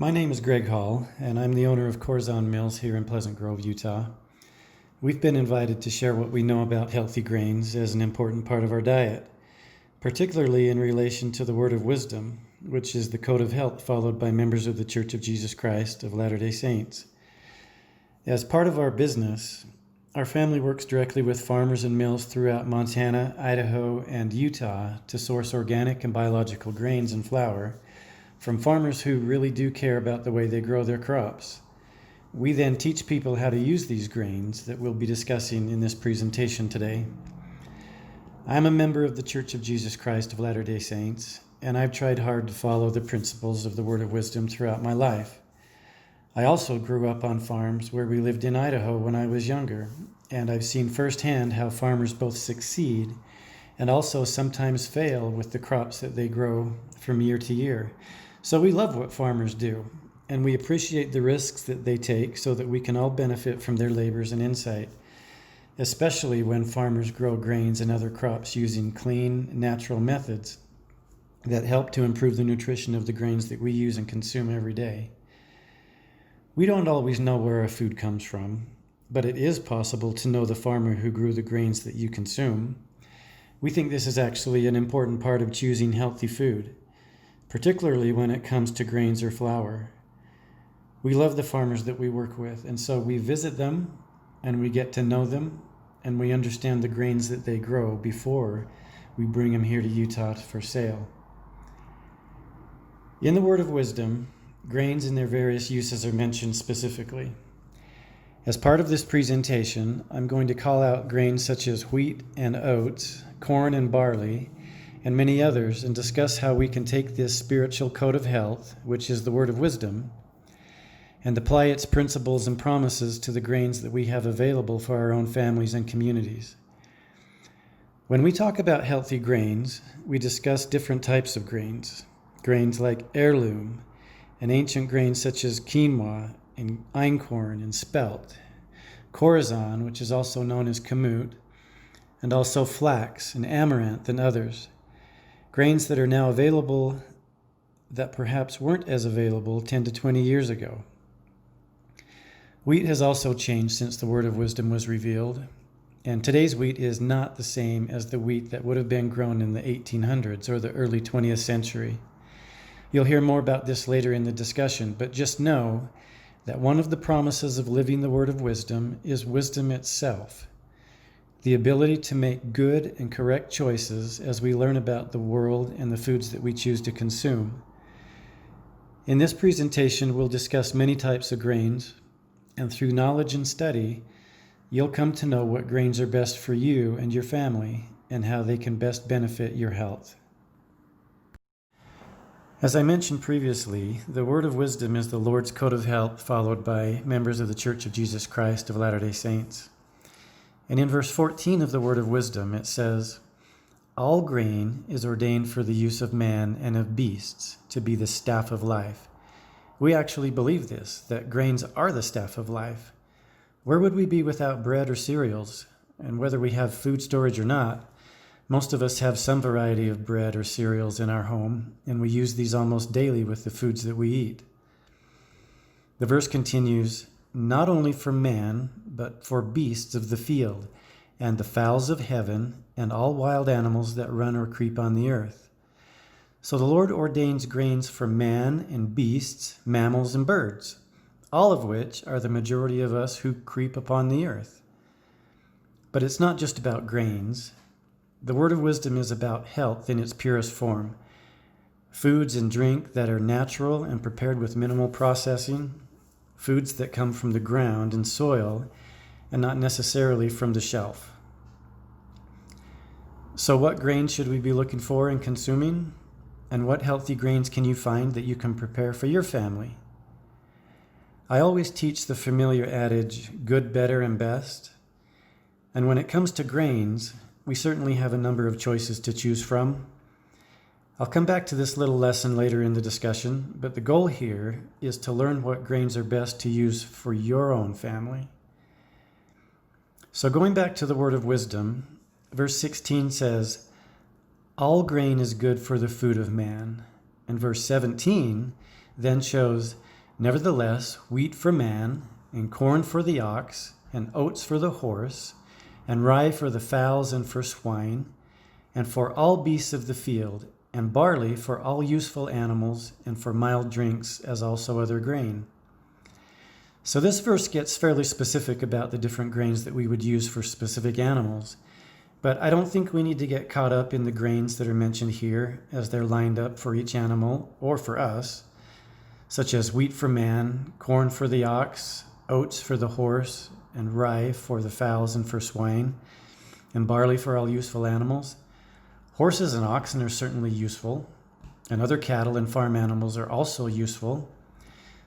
My name is Greg Hall, and I'm the owner of Khorasan Mills here in Pleasant Grove, Utah. We've been invited to share what we know about healthy grains as an important part of our diet, particularly in relation to the Word of Wisdom, which is the code of health followed by members of the Church of Jesus Christ of Latter-day Saints. As part of our business, our family works directly with farmers and mills throughout Montana, Idaho, and Utah to source organic and biological grains and flour from farmers who really do care about the way they grow their crops. We then teach people how to use these grains that we'll be discussing in this presentation today. I'm a member of the Church of Jesus Christ of Latter-day Saints, and I've tried hard to follow the principles of the Word of Wisdom throughout my life. I also grew up on farms where we lived in Idaho when I was younger, and I've seen firsthand how farmers both succeed and also sometimes fail with the crops that they grow from year to year. So we love what farmers do, and we appreciate the risks that they take so that we can all benefit from their labors and insight, especially when farmers grow grains and other crops using clean, natural methods that help to improve the nutrition of the grains that we use and consume every day. We don't always know where our food comes from, but it is possible to know the farmer who grew the grains that you consume. We think this is actually an important part of choosing healthy food, particularly when it comes to grains or flour. We love the farmers that we work with, and so we visit them and we get to know them and we understand the grains that they grow before we bring them here to Utah for sale. In the Word of Wisdom, grains and their various uses are mentioned specifically. As part of this presentation, I'm going to call out grains such as wheat and oats, corn and barley, and many others, and discuss how we can take this spiritual code of health, which is the Word of Wisdom, and apply its principles and promises to the grains that we have available for our own families and communities. When we talk about healthy grains, we discuss different types of grains. Grains like heirloom, and ancient grains such as quinoa and einkorn and spelt, Khorasan, which is also known as kamut, and also flax and amaranth and others. Grains that are now available that perhaps weren't as available 10 to 20 years ago. Wheat has also changed since the Word of Wisdom was revealed, and today's wheat is not the same as the wheat that would have been grown in the 1800s or the early 20th century. You'll hear more about this later in the discussion, but just know that one of the promises of living the Word of Wisdom is wisdom itself, the ability to make good and correct choices as we learn about the world and the foods that we choose to consume. In this presentation, we'll discuss many types of grains, and through knowledge and study, you'll come to know what grains are best for you and your family and how they can best benefit your health. As I mentioned previously, the Word of Wisdom is the Lord's code of health followed by members of the Church of Jesus Christ of Latter-day Saints. And in verse 14 of the Word of Wisdom, it says, "All grain is ordained for the use of man and of beasts to be the staff of life." We actually believe this, that grains are the staff of life. Where would we be without bread or cereals? And whether we have food storage or not, most of us have some variety of bread or cereals in our home, and we use these almost daily with the foods that we eat. The verse continues, "Not only for man, but for beasts of the field, and the fowls of heaven, and all wild animals that run or creep on the earth." So the Lord ordains grains for man and beasts, mammals and birds, all of which are the majority of us who creep upon the earth. But it's not just about grains. The Word of Wisdom is about health in its purest form. Foods and drink that are natural and prepared with minimal processing, foods that come from the ground and soil and not necessarily from the shelf. So what grains should we be looking for and consuming? And what healthy grains can you find that you can prepare for your family? I always teach the familiar adage, good, better, and best. And when it comes to grains, we certainly have a number of choices to choose from. I'll come back to this little lesson later in the discussion, but the goal here is to learn what grains are best to use for your own family. So going back to the Word of Wisdom, verse 16 says, "All grain is good for the food of man." And verse 17 then shows Nevertheless, wheat for man, and corn for the ox, and oats for the horse, and rye for the fowls and for swine, and for all beasts of the field, and barley for all useful animals, and for mild drinks, as also other grain. So this verse gets fairly specific about the different grains that we would use for specific animals. But I don't think we need to get caught up in the grains that are mentioned here as they're lined up for each animal or for us, such as wheat for man, corn for the ox, oats for the horse, and rye for the fowls and for swine, and barley for all useful animals. Horses and oxen are certainly useful, and other cattle and farm animals are also useful.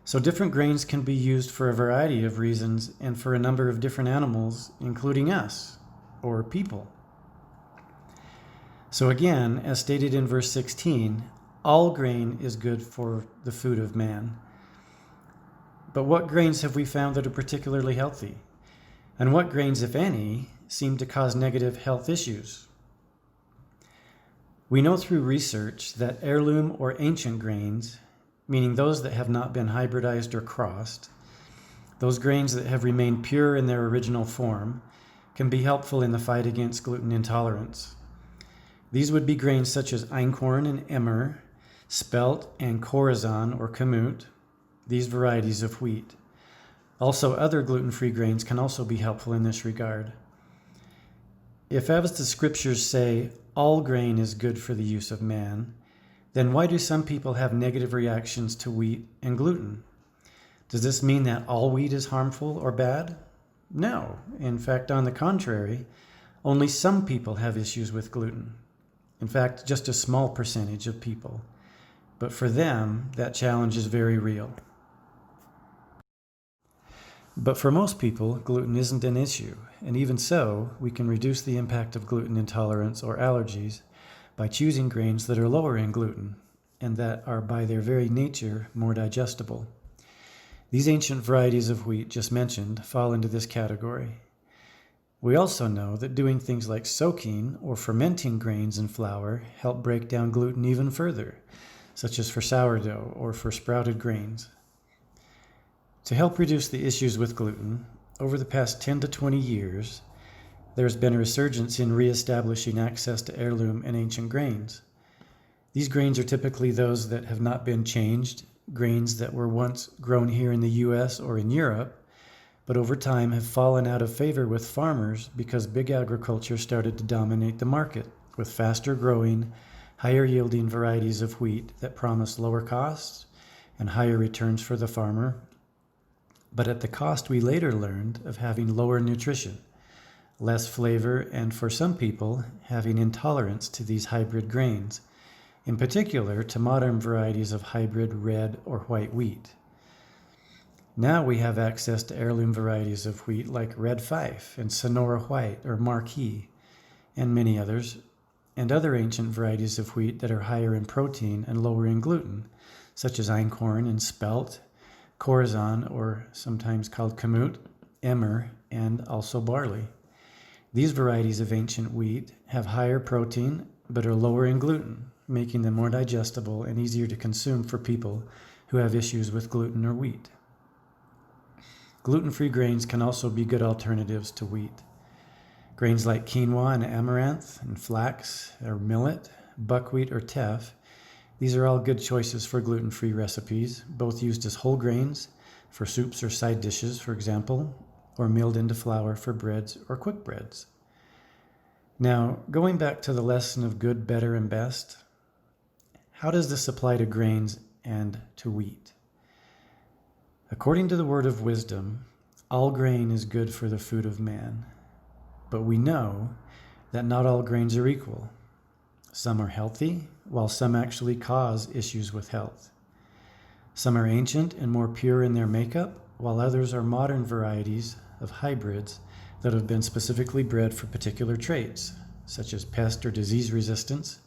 So different grains can be used for a variety of reasons and for a number of different animals, including us, or people. So again, as stated in verse 16, all grain is good for the food of man. But what grains have we found that are particularly healthy? And what grains, if any, seem to cause negative health issues? We know through research that heirloom or ancient grains, meaning those that have not been hybridized or crossed, those grains that have remained pure in their original form, can be helpful in the fight against gluten intolerance. These would be grains such as einkorn and emmer, spelt and Khorasan or kamut, these varieties of wheat. Also, other gluten-free grains can also be helpful in this regard. If, as the scriptures say, all grain is good for the use of man, then why do some people have negative reactions to wheat and gluten? Does this mean that all wheat is harmful or bad? No. In fact, on the contrary, only some people have issues with gluten. In fact, just a small percentage of people. But for them, that challenge is very real. But for most people, gluten isn't an issue, and even so, we can reduce the impact of gluten intolerance or allergies by choosing grains that are lower in gluten and that are by their very nature more digestible. These ancient varieties of wheat just mentioned fall into this category. We also know that doing things like soaking or fermenting grains in flour help break down gluten even further, such as for sourdough or for sprouted grains. To help reduce the issues with gluten, over the past 10 to 20 years, there's been a resurgence in reestablishing access to heirloom and ancient grains. These grains are typically those that have not been changed, grains that were once grown here in the US or in Europe, but over time have fallen out of favor with farmers because big agriculture started to dominate the market with faster growing, higher yielding varieties of wheat that promise lower costs and higher returns for the farmer, but at the cost we later learned of having lower nutrition, less flavor, and for some people, having intolerance to these hybrid grains, in particular to modern varieties of hybrid red or white wheat. Now we have access to heirloom varieties of wheat like Red Fife and Sonora White or Marquis, and many others, and other ancient varieties of wheat that are higher in protein and lower in gluten, such as einkorn and spelt, Khorasan, or sometimes called kamut, emmer, and also barley. These varieties of ancient wheat have higher protein but are lower in gluten, making them more digestible and easier to consume for people who have issues with gluten or wheat. Gluten-free grains can also be good alternatives to wheat. Grains like quinoa and amaranth and flax or millet, buckwheat or teff, these are all good choices for gluten-free recipes, both used as whole grains for soups or side dishes, for example, or milled into flour for breads or quick breads. Now, going back to the lesson of good, better, and best, how does this apply to grains and to wheat? According to the word of wisdom, all grain is good for the food of man, but we know that not all grains are equal. Some are healthy, while some actually cause issues with health. Some are ancient and more pure in their makeup, while others are modern varieties of hybrids that have been specifically bred for particular traits, such as pest or disease resistance,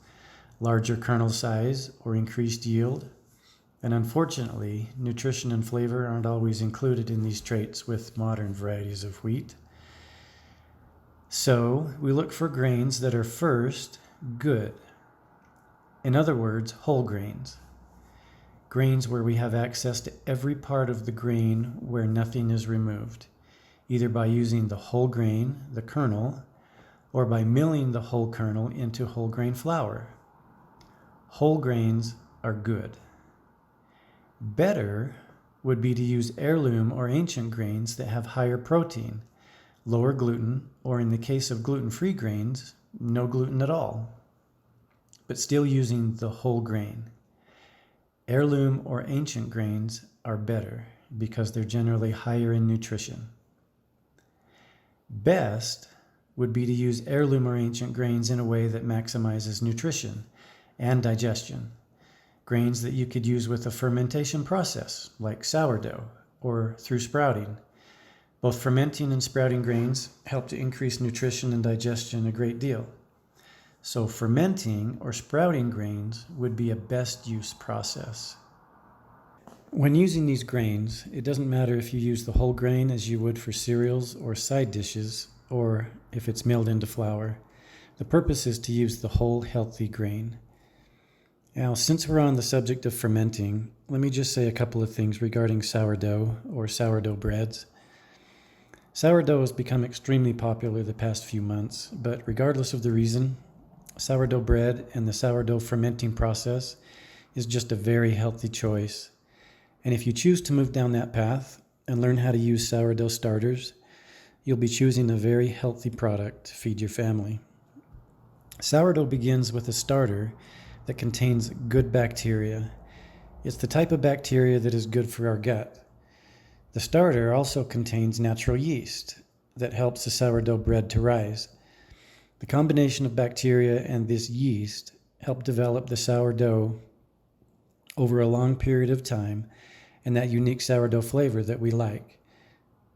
larger kernel size, or increased yield. And unfortunately, nutrition and flavor aren't always included in these traits with modern varieties of wheat. So we look for grains that are first good. In other words, whole grains. grains where we have access to every part of the grain where nothing is removed, either by using the whole grain, the kernel, or by milling the whole kernel into whole grain flour. Whole grains are good. Better would be to use heirloom or ancient grains that have higher protein, lower gluten, or in the case of gluten-free grains, no gluten at all, but still using the whole grain. Heirloom or ancient grains are better because they're generally higher in nutrition. Best would be to use heirloom or ancient grains in a way that maximizes nutrition and digestion. Grains that you could use with a fermentation process, like sourdough, or through sprouting. Both fermenting and sprouting grains help to increase nutrition and digestion a great deal. So fermenting or sprouting grains would be a best use process. When using these grains, it doesn't matter if you use the whole grain as you would for cereals or side dishes, or if it's milled into flour. The purpose is to use the whole healthy grain. Now, since we're on the subject of fermenting, let me just say a couple of things regarding sourdough or sourdough breads. Sourdough has become extremely popular the past few months, but regardless of the reason, sourdough bread and the sourdough fermenting process is just a very healthy choice. And if you choose to move down that path and learn how to use sourdough starters, you'll be choosing a very healthy product to feed your family. Sourdough begins with a starter that contains good bacteria. It's the type of bacteria that is good for our gut. The starter also contains natural yeast that helps the sourdough bread to rise. The combination of bacteria and this yeast help develop the sourdough over a long period of time and that unique sourdough flavor that we like.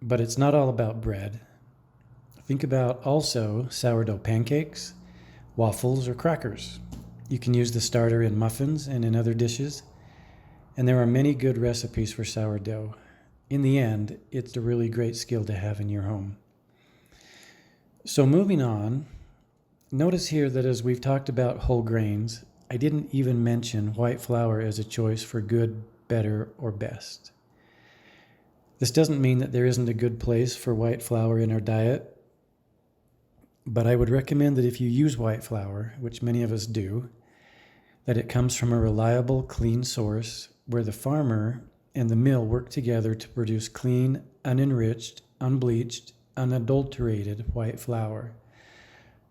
But it's not all about bread. Think about also sourdough pancakes, waffles, or crackers. You can use the starter in muffins and in other dishes, and there are many good recipes for sourdough. In the end, it's a really great skill to have in your home. So moving on, notice here that as we've talked about whole grains, I didn't even mention white flour as a choice for good, better, or best. This doesn't mean that there isn't a good place for white flour in our diet, but I would recommend that if you use white flour, which many of us do, that it comes from a reliable, clean source where the farmer and the mill work together to produce clean, unenriched, unbleached, unadulterated white flour.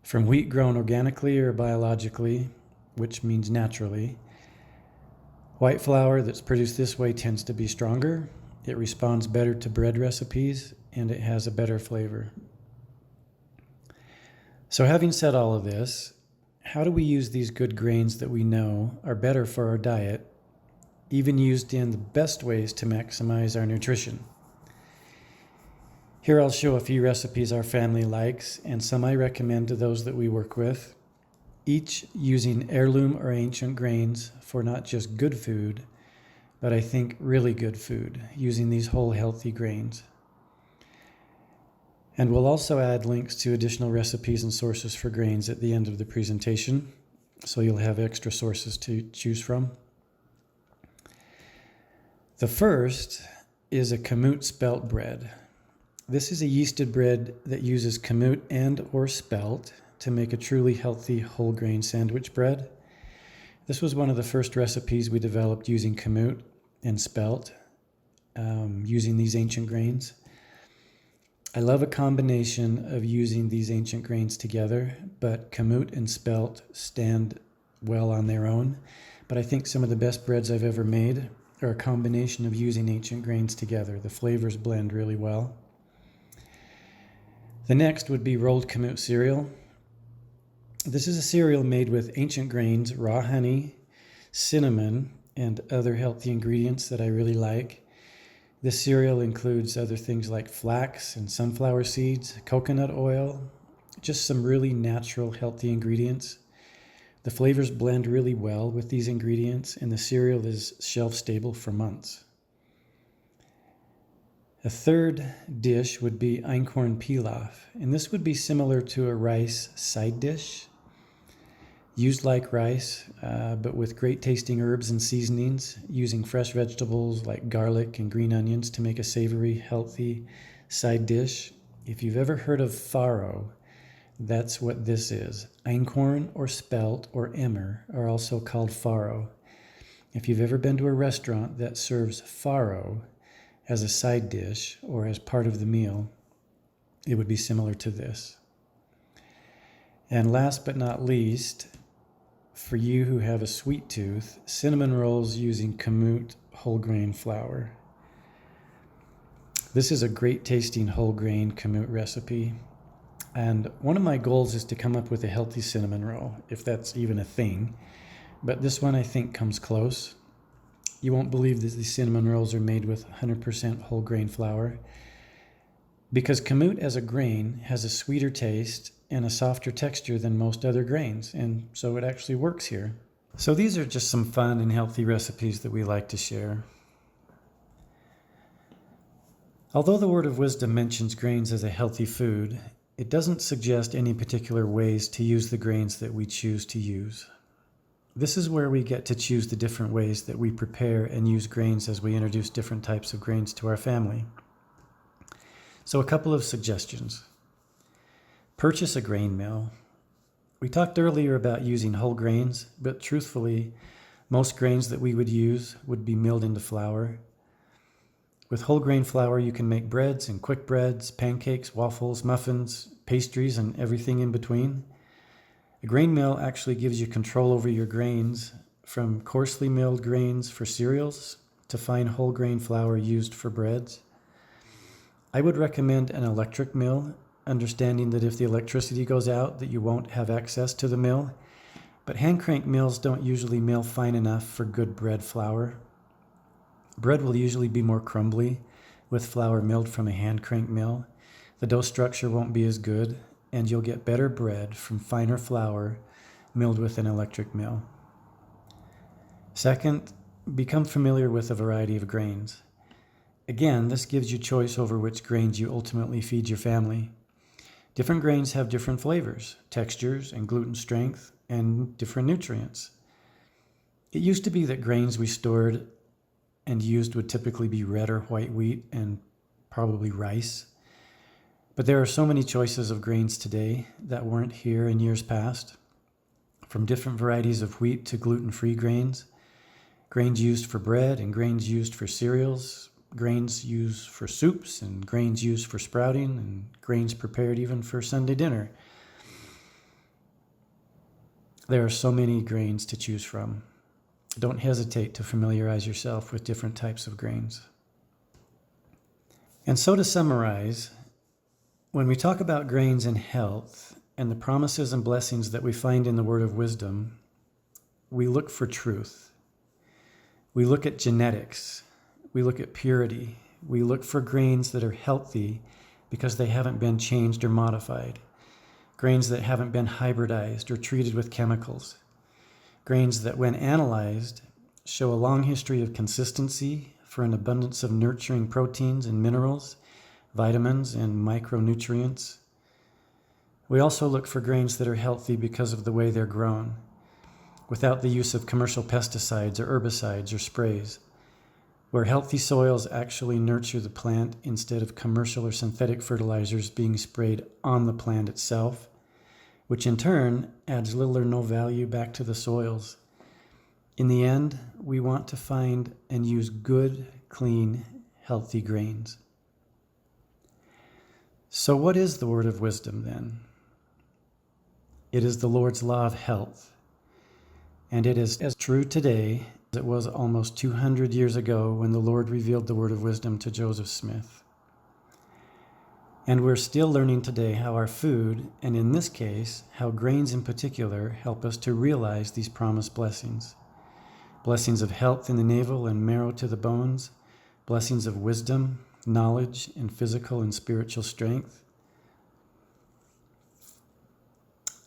From wheat grown organically or biologically, which means naturally, white flour that's produced this way tends to be stronger, it responds better to bread recipes, and it has a better flavor. So having said all of this, how do we use these good grains that we know are better for our diet, even used in the best ways to maximize our nutrition? Here I'll show a few recipes our family likes and some I recommend to those that we work with, each using heirloom or ancient grains for not just good food, but I think really good food, using these whole healthy grains. And we'll also add links to additional recipes and sources for grains at the end of the presentation, so you'll have extra sources to choose from. The first is a kamut spelt bread. This is a yeasted bread that uses kamut and or spelt to make a truly healthy whole grain sandwich bread. This was one of the first recipes we developed using kamut and spelt, using these ancient grains. I love a combination of using these ancient grains together, but kamut and spelt stand well on their own. But I think some of the best breads I've ever made are a combination of using ancient grains together. The flavors blend really well. The next would be rolled kamut cereal. This is a cereal made with ancient grains, raw honey, cinnamon, and other healthy ingredients that I really like. This cereal includes other things like flax and sunflower seeds, coconut oil, just some really natural, healthy ingredients. The flavors blend really well with these ingredients, and the cereal is shelf-stable for months. A third dish would be einkorn pilaf, and this would be similar to a rice side dish. used like rice, but with great tasting herbs and seasonings, using fresh vegetables like garlic and green onions to make a savory, healthy side dish. If you've ever heard of farro, that's what this is. Einkorn or spelt or emmer are also called farro. If you've ever been to a restaurant that serves farro as a side dish or as part of the meal, it would be similar to this. And last but not least, for you who have a sweet tooth, cinnamon rolls using kamut whole grain flour. This is a great tasting whole grain kamut recipe. And one of my goals is to come up with a healthy cinnamon roll, if that's even a thing. But this one I think comes close. You won't believe that these cinnamon rolls are made with 100% whole grain flour, because kamut as a grain has a sweeter taste and a softer texture than most other grains, and so it actually works here. So these are just some fun and healthy recipes that we like to share. Although the Word of Wisdom mentions grains as a healthy food, it doesn't suggest any particular ways to use the grains that we choose to use. This is where we get to choose the different ways that we prepare and use grains as we introduce different types of grains to our family. So a couple of suggestions. Purchase a grain mill. We talked earlier about using whole grains, but truthfully, most grains that we would use would be milled into flour. With whole grain flour, you can make breads and quick breads, pancakes, waffles, muffins, pastries, and everything in between. A grain mill actually gives you control over your grains, from coarsely milled grains for cereals to fine whole grain flour used for breads. I would recommend an electric mill, understanding that if the electricity goes out, that you won't have access to the mill. But hand crank mills don't usually mill fine enough for good bread flour. Bread will usually be more crumbly with flour milled from a hand crank mill. The dough structure won't be as good, and you'll get better bread from finer flour milled with an electric mill. Second, become familiar with a variety of grains. Again, this gives you choice over which grains you ultimately feed your family. Different grains have different flavors, textures, and gluten strength, and different nutrients. It used to be that grains we stored and used would typically be red or white wheat and probably rice. But there are so many choices of grains today that weren't here in years past, from different varieties of wheat to gluten-free grains, grains used for bread and grains used for cereals, grains used for soups and grains used for sprouting and grains prepared even for Sunday dinner. There are so many grains to choose from. Don't hesitate to familiarize yourself with different types of grains. And so to summarize, when we talk about grains and health and the promises and blessings that we find in the Word of Wisdom, we look for truth. We look at genetics. We look at purity. We look for grains that are healthy because they haven't been changed or modified. Grains that haven't been hybridized or treated with chemicals. Grains that, when analyzed, show a long history of consistency for an abundance of nurturing proteins and minerals, vitamins and micronutrients. We also look for grains that are healthy because of the way they're grown, without the use of commercial pesticides or herbicides or sprays, where healthy soils actually nurture the plant instead of commercial or synthetic fertilizers being sprayed on the plant itself, which in turn adds little or no value back to the soils. In the end, we want to find and use good, clean, healthy grains. So what is the Word of Wisdom then? It is the Lord's law of health, and it is as true today as it was almost 200 years ago when the Lord revealed the Word of Wisdom to Joseph Smith. And we're still learning today how our food, and in this case, how grains in particular, help us to realize these promised blessings. Blessings of health in the navel and marrow to the bones, blessings of wisdom, knowledge, and physical and spiritual strength.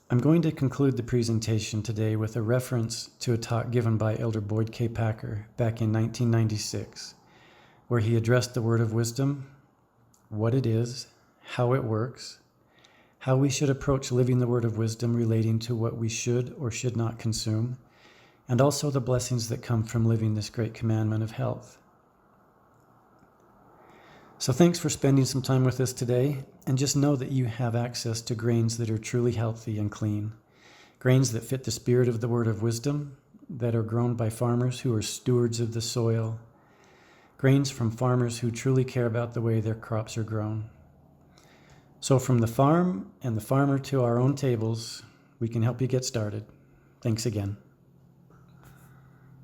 I'm going to conclude the presentation today with a reference to a talk given by Elder Boyd K. Packer back in 1996, where he addressed the Word of Wisdom, what it is, how it works, how we should approach living the word of wisdom relating to what we should or should not consume, and also the blessings that come from living this great commandment of health. So thanks for spending some time with us today, and just know that you have access to grains that are truly healthy and clean, grains that fit the spirit of the word of wisdom, that are grown by farmers who are stewards of the soil, grains from farmers who truly care about the way their crops are grown. So from the farm and the farmer to our own tables, we can help you get started. Thanks again.